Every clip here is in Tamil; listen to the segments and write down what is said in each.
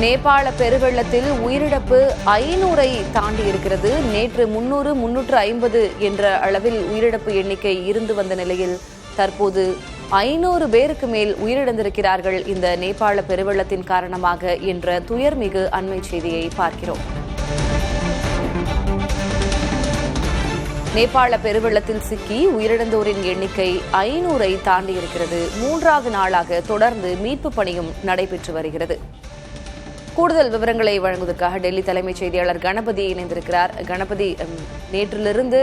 நேபாள பெருவெள்ளத்தில் உயிரிழப்பு 500-ஐ தாண்டி இருக்கிறது. நேற்று 300, 350 என்ற அளவில் உயிரிழப்பு எண்ணிக்கை இருந்து வந்த நிலையில் தற்போது 500 பேருக்கு மேல் உயிரிழந்திருக்கிறார்கள் இந்த நேபாள பெருவெள்ளத்தின் காரணமாக என்ற துயர்மிகு அண்மை செய்தியை பார்க்கிறோம். நேபாள பெருவெள்ளத்தில் சிக்கி உயிரிழந்தோரின் எண்ணிக்கை 500-ஐ தாண்டி இருக்கிறது. 3வது நாளாக தொடர்ந்து மீட்பு பணியும் நடைபெற்று வருகிறது. கூடுதல் விவரங்களை வழங்குவதற்காக டெல்லி தலைமைச் செய்தியாளர் கணபதி இணைந்திருக்கிறார். கணபதி, நேற்றிலிருந்து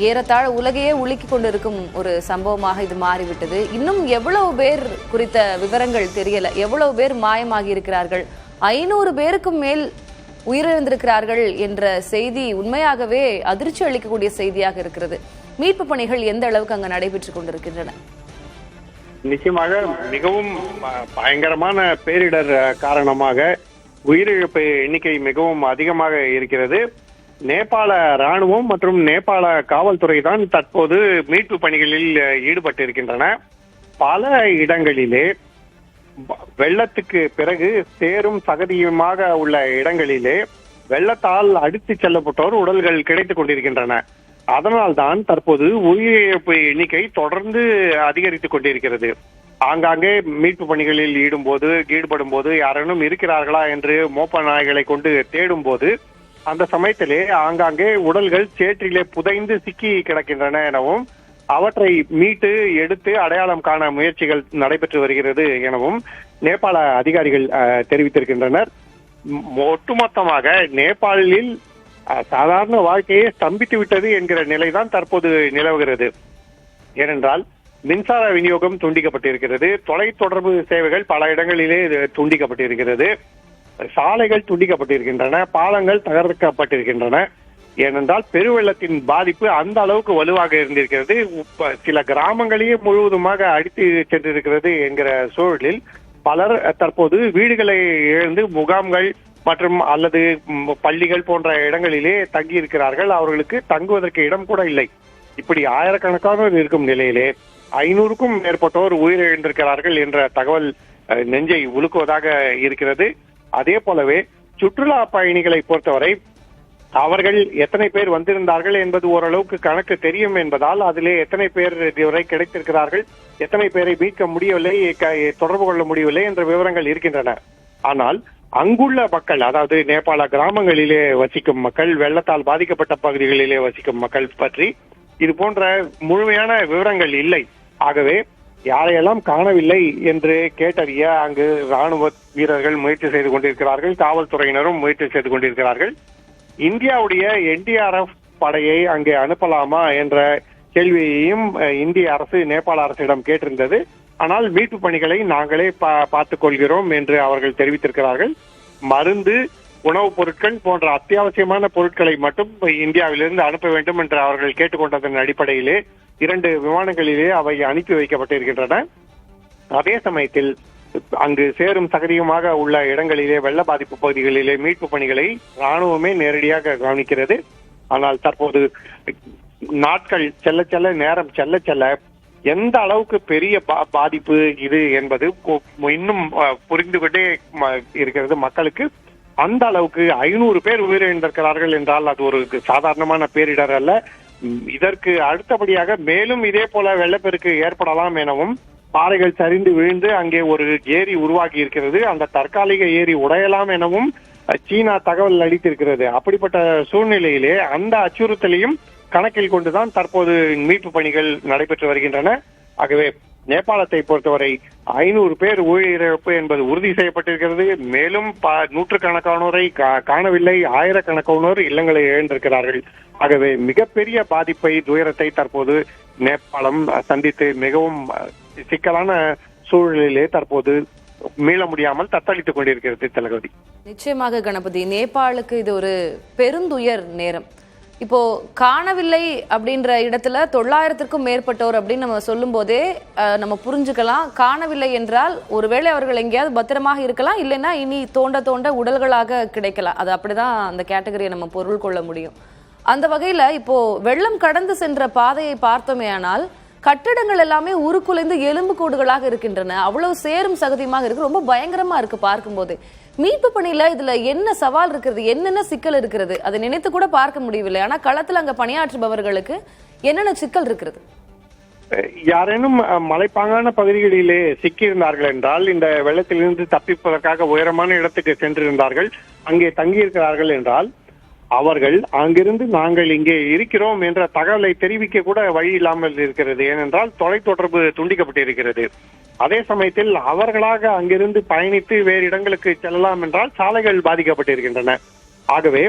ஏறத்தாழ உலகையே உலுக்கிக் கொண்டிருக்கும் ஒரு சம்பவமாக இது மாறிவிட்டது. இன்னும் எவ்வளவு பேர் குறித்த விவரங்கள் தெரியல. எவ்வளவு பேர் மாயமாகி இருக்கிறார்கள்? 500 பேருக்கும் மேல் உயிரிழந்திருக்கிறார்கள் என்ற செய்தி உண்மையாகவே அதிர்ச்சி அளிக்கக்கூடிய செய்தியாக இருக்கிறது. மீட்பு பணிகள் எந்த அளவுக்கு அங்கு நடைபெற்றுக் கொண்டிருக்கின்றன? நிச்சயமாக மிகவும் பயங்கரமான பேரிடர் காரணமாக உயிரிழப்பு எண்ணிக்கை மிகவும் அதிகமாக இருக்கிறது. நேபாள ராணுவம் மற்றும் நேபாள காவல்துறை தான் தற்போது மீட்பு பணிகளில் ஈடுபட்டிருக்கின்றன. பல இடங்களிலே வெள்ளத்துக்கு பிறகு சேரும் சகதியுமாக உள்ள இடங்களிலே வெள்ளத்தால் அடித்துச் செல்லப்பட்டோர் உடல்கள் கிடைத்துக் கொண்டிருக்கின்றன. அதனால்தான் தற்போது உயிரிழப்பு எண்ணிக்கை தொடர்ந்து அதிகரித்துக் கொண்டிருக்கிறது. ஆங்காங்கே மீட்பு பணிகளில் ஈடுபடும் போது யாரேனும் இருக்கிறார்களா என்று மோப்ப நாய்களை கொண்டு தேடும் போது அந்த சமயத்திலே ஆங்காங்கே உடல்கள் சேற்றிலே புதைந்து சிக்கி கிடக்கின்றன எனவும் அவற்றை மீட்டு எடுத்து அடையாளம் காண முயற்சிகள் நடைபெற்று வருகிறது எனவும் நேபாள அதிகாரிகள் தெரிவித்திருக்கின்றனர். ஒட்டுமொத்தமாக நேபாளில் சாதாரண வாழ்க்கையே ஸ்தம்பித்து விட்டது என்கிற நிலைதான் தற்போது நிலவுகிறது. ஏனென்றால் மின்சார விநியோகம் துண்டிக்கப்பட்டிருக்கிறது, தொலைத்தொடர்பு சேவைகள் பல இடங்களிலே துண்டிக்கப்பட்டிருக்கிறது, சாலைகள் துண்டிக்கப்பட்டிருக்கின்றன, பாலங்கள் தகர்க்கப்பட்டிருக்கின்றன. ஏனென்றால் பெருவெள்ளத்தின் பாதிப்பு அந்த அளவுக்கு வலுவாக இருந்திருக்கிறது. சில கிராமங்களையே முழுவதுமாக அடித்து சென்றிருக்கிறது என்கிற சூழலில் பலர் தற்போது வீடுகளை இழந்து முகாம்கள் மற்றும் அல்லது பள்ளிகள் போன்ற இடங்களிலே தங்கி இருக்கிறார்கள். அவர்களுக்கு தங்குவதற்கு இடம் கூட இல்லை. இப்படி ஆயிரக்கணக்கானோர் இருக்கும் நிலையிலே 500க்கும் மேற்பட்டோர் உயிரிழந்திருக்கிறார்கள் என்ற தகவல் நெஞ்சை உலுக்குவதாக இருக்கிறது. அதே போலவே சுற்றுலா பயணிகளை பொறுத்தவரை அவர்கள் எத்தனை பேர் வந்திருந்தார்கள் என்பது ஓரளவுக்கு கணக்கு தெரியும் என்பதால் அதிலே எத்தனை பேர் இதுவரை கிடைத்திருக்கிறார்கள், எத்தனை பேரை மீட்க முடியவில்லை, தொடர்பு கொள்ள முடியவில்லை என்ற விவரங்கள் இருக்கின்றன. ஆனால் அங்குள்ள மக்கள், அதாவது நேபாள கிராமங்களிலே வசிக்கும் மக்கள், வெள்ளத்தால் பாதிக்கப்பட்ட பகுதிகளிலே வசிக்கும் மக்கள் பற்றி இது போன்ற முழுமையான விவரங்கள் இல்லை. ஆகவே யாரையெல்லாம் காணவில்லை என்று கேட்டறிய அங்கு ராணுவ வீரர்கள் முயற்சி செய்து கொண்டிருக்கிறார்கள், காவல்துறையினரும் முயற்சி செய்து கொண்டிருக்கிறார்கள். இந்தியாவுடைய NDRF படையை அங்கே அனுப்பலாமா என்ற கேள்வியையும் இந்திய அரசு நேபாள அரசிடம் கேட்டிருந்தது. ஆனால் மீட்பு பணிகளை நாங்களே பார்த்துக் கொள்கிறோம் என்று அவர்கள் தெரிவித்திருக்கிறார்கள். மருந்து, உணவுப் பொருட்கள் போன்ற அத்தியாவசியமான பொருட்களை மட்டும் இந்தியாவிலிருந்து அனுப்ப வேண்டும் என்று அவர்கள் கேட்டுக்கொண்டதன் அடிப்படையிலே 2 விமானங்களிலே அவை அனுப்பி வைக்கப்பட்டிருக்கின்றன. அதே சமயத்தில் அங்கு சேரும் சகதியுமாக உள்ள இடங்களிலே வெள்ள பாதிப்பு பகுதிகளிலே மீட்பு பணிகளை ராணுவமே நேரடியாக கவனிக்கிறது. ஆனால் தற்போது நாட்கள் செல்ல செல்ல, நேரம் செல்ல செல்ல எந்த அளவுக்கு பெரிய பாதிப்பு இது என்பது இன்னும் புரிந்து கொண்டே இருக்கிறது மக்களுக்கு. அந்த அளவுக்கு 500 பேர் உயிரிழந்திருக்கிறார்கள் என்றால் அது ஒரு சாதாரணமான பேரிடர் அல்ல. இதற்கு அடுத்தபடியாக மேலும் இதே போல வெள்ளப்பெருக்கு ஏற்படலாம் எனவும் பாறைகள் சரிந்து விழுந்து அங்கே ஒரு ஏரி உருவாகி இருக்கிறது, அந்த தற்காலிக ஏரி உடையலாம் எனவும் சீனா தகவல் அளித்திருக்கிறது. அப்படிப்பட்ட சூழ்நிலையிலே அந்த அச்சுறுத்தலையும் கணக்கில் கொண்டுதான் தற்போது மீட்பு பணிகள் நடைபெற்று வருகின்றன. ஆகவே நேபாளத்தை பொறுத்தவரை 500 பேர் உயிரிழப்பு என்பது உறுதி செய்யப்பட்டிருக்கிறது. மேலும் நூற்றுக்கணக்கானோரை காணவில்லை, ஆயிரக்கணக்கானோர் இல்லங்களை இழந்திருக்கிறார்கள். ஆகவே மிகப்பெரிய பாதிப்பை, துயரத்தை தற்போது நேபாளம் சந்தித்து மிகவும் சிக்கலான சூழலிலே தற்போது மீள முடியாமல் தத்தளித்துக் கொண்டிருக்கிறது. தளபதி, நிச்சயமாக கணபதி, நேபாளுக்கு இது ஒரு பெருந்துயர் நேரம். இப்போ காணவில்லை அப்படின்ற இடத்துல 900க்கும் மேற்பட்டோர் அப்படின்னு நம்ம சொல்லும் போதே நம்ம புரிஞ்சுக்கலாம். காணவில்லை என்றால் ஒருவேளை அவர்கள் எங்கேயாவது பத்திரமாக இருக்கலாம், இல்லைன்னா இனி தோண்ட தோண்ட உடல்களாக கிடைக்கலாம். அது அப்படிதான் அந்த கேட்டகரியை நம்ம பொருள் கொள்ள முடியும். அந்த வகையில இப்போ வெள்ளம் கடந்து சென்ற பாதையை பார்த்தோமே ஆனால் கட்டிடங்கள் எல்லாமே உருக்குலைந்து எலும்பு கூடுகளாக இருக்கின்றன. அவ்வளவு சேரும் சகதியமாக இருக்கு. ரொம்ப பயங்கரமா இருக்கு பார்க்கும்போது. மீட்பு பணியில இதுல என்ன சவால் இருக்கிறது, என்னென்ன சிக்கல் இருக்கிறது, அதை நினைத்து கூட பார்க்க முடியவில்லை. ஆனா களத்துல அங்க பணியாற்றுபவர்களுக்கு என்னென்ன சிக்கல் இருக்கிறது? யாரேனும் மலைப்பாங்கான பகுதிகளிலே சிக்கியிருந்தார்கள் என்றால், இந்த வெள்ளத்திலிருந்து தப்பிப்பதற்காக உயரமான இடத்துக்கு சென்றிருந்தார்கள், அங்கே தங்கியிருக்கிறார்கள் என்றால், அவர்கள் அங்கிருந்து நாங்கள் இங்கே இருக்கிறோம் என்ற தகவலை தெரிவிக்க கூட வழி இல்லாமல் இருக்கிறது. ஏனென்றால் தொலைத்தொடர்பு துண்டிக்கப்பட்டிருக்கிறது. அதே சமயத்தில் அவர்களாக அங்கிருந்து பயணித்து வேறு இடங்களுக்கு செல்லலாம் என்றால் சாலைகள் பாதிக்கப்பட்டிருக்கின்றன. ஆகவே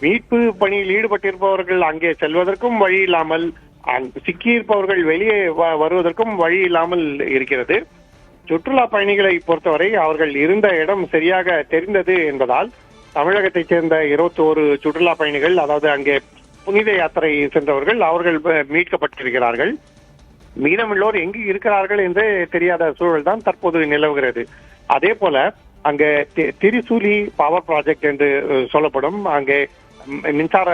மீட்பு பணியில் ஈடுபட்டிருப்பவர்கள் அங்கே செல்வதற்கும் வழி இல்லாமல், சிக்கியிருப்பவர்கள் வெளியே வருவதற்கும் வழி இல்லாமல் இருக்கிறது. சுற்றுலா பயணிகளை பொறுத்தவரை அவர்கள் இருந்த இடம் சரியாக தெரிந்தது என்பதால் தமிழகத்தைச் சேர்ந்த 21 சுற்றுலா பயணிகள், அதாவது அங்கே புனித யாத்திரை சென்றவர்கள், அவர்கள் மீட்கப்பட்டிருக்கிறார்கள். மீதமுள்ளோர் எங்கு இருக்கிறார்கள் என்றே தெரியாத சூழல் தான் தற்போது நிலவுகிறது. அதே போல அங்கே திரிசூலி பவர் ப்ராஜெக்ட் என்று சொல்லப்படும் அங்கே மின்சார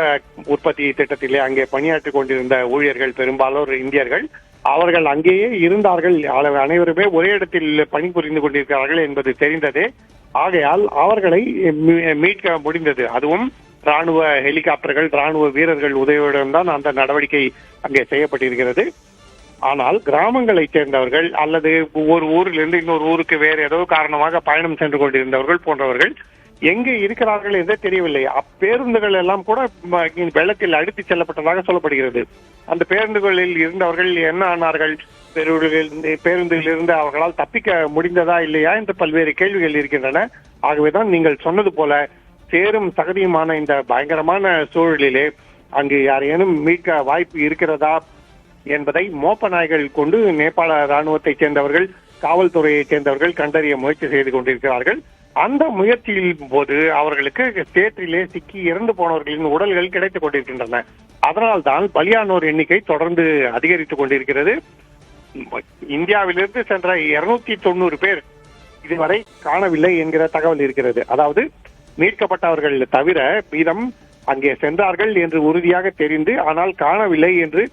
உற்பத்தி திட்டத்திலே அங்கே பணியாற்றிக் கொண்டிருந்த ஊழியர்கள், பெரும்பாலோர் இந்தியர்கள், அவர்கள் அங்கேயே இருந்தார்கள். அனைவருமே ஒரே இடத்தில் பணிபுரிந்து கொண்டிருக்கிறார்கள் என்பது தெரிந்ததே. ஆகையால் அவர்களை மீட்க முடிந்தது. அதுவும் ராணுவ ஹெலிகாப்டர்கள், ராணுவ வீரர்கள் உதவியுடன் தான் அந்த நடவடிக்கை அங்கே செய்யப்பட்டிருக்கிறது. ஆனால் கிராமங்களைச் சேர்ந்தவர்கள் அல்லது ஒரு ஊரிலிருந்து இன்னொரு ஊருக்கு வேறு ஏதோ காரணமாக பயணம் சென்று கொண்டிருந்தவர்கள் போன்றவர்கள் எங்கே இருக்கிறார்கள் என்றே தெரியவில்லை. அப்பேருந்துகள் எல்லாம் கூட வெள்ளத்தில் அடித்துச் செல்லப்பட்டதாக சொல்லப்படுகிறது. அந்த பேருந்துகளில் இருந்தவர்கள் என்ன ஆனார்கள், பேருந்தில் இருந்து அவர்களால் தப்பிக்க முடிந்ததா இல்லையா என்று பல்வேறு கேள்விகள் இருக்கின்றன. ஆகவேதான் நீங்கள் சொன்னது போல சேரும் சகதியுமான இந்த பயங்கரமான சூழலிலே அங்கு யாரேனும் மீட்க வாய்ப்பு இருக்கிறதா என்பதை மோப்ப நாய்கள் கொண்டு நேபாள ராணுவத்தைச் சேர்ந்தவர்கள், காவல்துறையைச் சேர்ந்தவர்கள் கண்டறிய முயற்சி செய்து கொண்டிருக்கிறார்கள். அந்த முயற்சியின் போது அவர்களுக்கு சேற்றிலே சிக்கி இறந்து போனவர்களின் உடல்கள் கிடைத்துக் கொண்டிருக்கின்றன. அதனால்தான் பலியானோர் எண்ணிக்கை தொடர்ந்து அதிகரித்துக் கொண்டிருக்கிறது. இந்தியாவிலிருந்து சென்ற 290 பேர் இதுவரை காணவில்லை என்கிற தகவல் இருக்கிறது. அதாவது மீட்கப்பட்டவர்கள் தவிர மீதம் அங்கே சென்றார்கள் என்று உறுதியாக தெரிந்து ஆனால் காணவில்லை என்று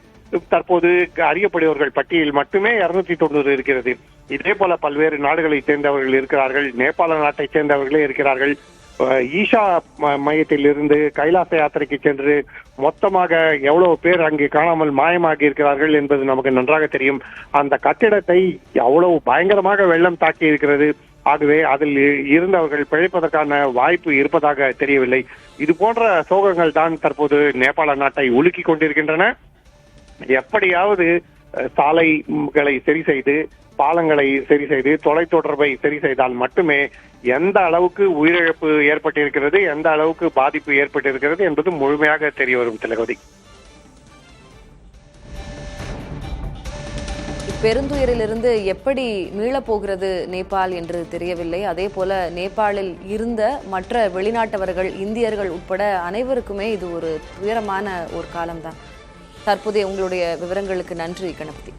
தற்போது அறியப்படுபவர்கள் பட்டியல் மட்டுமே 290 இருக்கிறது. இதே போல பல்வேறு நாடுகளை சேர்ந்தவர்கள் இருக்கிறார்கள், நேபாள நாட்டை சேர்ந்தவர்களே இருக்கிறார்கள். ஈஷா மையத்தில் இருந்து கைலாச யாத்திரைக்கு சென்று மொத்தமாக எவ்வளவு பேர் அங்கே காணாமல் மாயமாகி இருக்கிறார்கள் என்பது நமக்கு நன்றாக தெரியும். அந்த கட்டிடத்தை அவ்வளவு பயங்கரமாக வெள்ளம் தாக்கி இருக்கிறது. ஆகவே அதில் இருந்தவர்கள் பிழைப்பதற்கான வாய்ப்பு இருப்பதாக தெரியவில்லை. இது போன்ற சோகங்கள் தான் தற்போது நேபாள நாட்டை உலுக்கி கொண்டிருக்கின்றன. எப்படியாவது சாலைகளை சரி செய்து, பாலங்களை சரி செய்து, தொலைத்தொடர்பை சரி செய்தால் மட்டுமே எந்த அளவுக்கு உயிரிழப்பு ஏற்பட்டிருக்கிறது, எந்த அளவுக்கு பாதிப்பு ஏற்பட்டிருக்கிறது என்பது முழுமையாக தெரிய வரும். திலகவதி, பெருந்துயரிலிருந்து எப்படி மீளப் போகிறது நேபாள் என்று தெரியவில்லை. அதே போல நேபாளில் இருந்த மற்ற வெளிநாட்டவர்கள், இந்தியர்கள் உட்பட அனைவருக்குமே இது ஒரு துயரமான ஒரு காலம்தான். தற்போதைய உங்களுடைய விவரங்களுக்கு நன்றி கணபதி.